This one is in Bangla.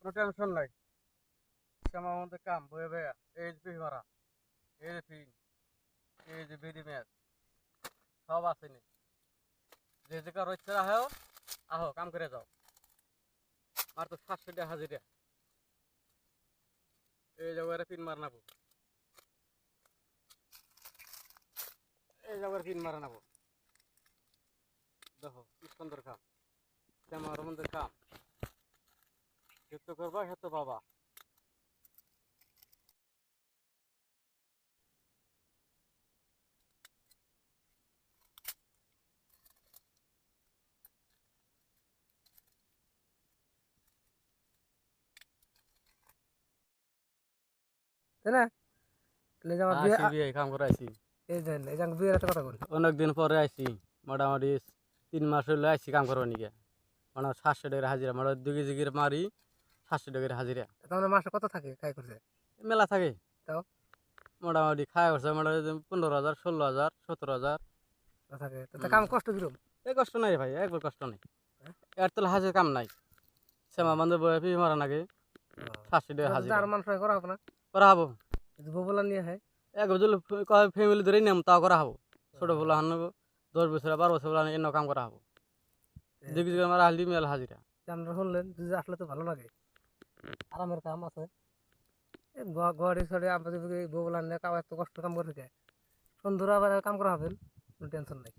নো টেনশন নাই। আমার মধ্যে কাম বয়ে বয়া এই যে পিস মারা, এই যে পিন, এই যে বিডি ম্যাচ সব আছে নি। যে যে কারো ইচ্ছা আহো আহো কাম করে যাও। আর তো 700 টাকা হাজিরা। এই জায়গায় পিন মার নাবো, এই জায়গায় পিন মারা নাবো। দেখো কি সুন্দর কাম, আমার মধ্যে কাম যত করবা সেত পাবা। তাই না? তাহলে যে আমার বিয়ে আসি বিয়ে কাম করে আইছি, এই দেন এই যে আমার বিয়ের একটা কথা বলি। অনেকদিন পরে আইছি। মোটামুটি 3 মাস হইলে আইছি কাম করবার নিকে। মানে 700 টাকার হাজিরা, মানে 2 কেজি মারি 700 টাকার হাজিরা। তার মানে মাসে কত থাকে কাজ করছে? মেলা থাকে। তাও মোটামুটি খাওয়া করছে মোটামুটি 15,000, 16,000, 17,000। থাকে তো কাম কষ্ট কিরম? এই কষ্ট নাই রে ভাই, একবার কষ্ট নাই। হ্যাঁ? এর তো হাজির কাম নাই। শ্যামা বান্ধব বয়ে পি মারা নাকি ও, 700 টাকা এটা যদি হাজিরা আর মানুষ করা হবে না, করা হবো। যদি ববলা নিয়ে হয়। একবার যদি ফ্যামিলি ধরে নিয়ম তাও করা হবো। ছোট বলা হান 10 বছর 12 বছর বলা এনে কাম করা হবো। 2 কেজি মারা হালদি মেলা হাজিরা। আপনারা শুনলেন, যদি আসলে তো ভালো লাগে, আরামের কাম আছে। গড়ি সড়ি আমরা যদি ববলা নিয়ে কাম এত কষ্ট কাম করে থাকে, সন্ধ্যা আবার কাম করা হবে, টেনশন নাই।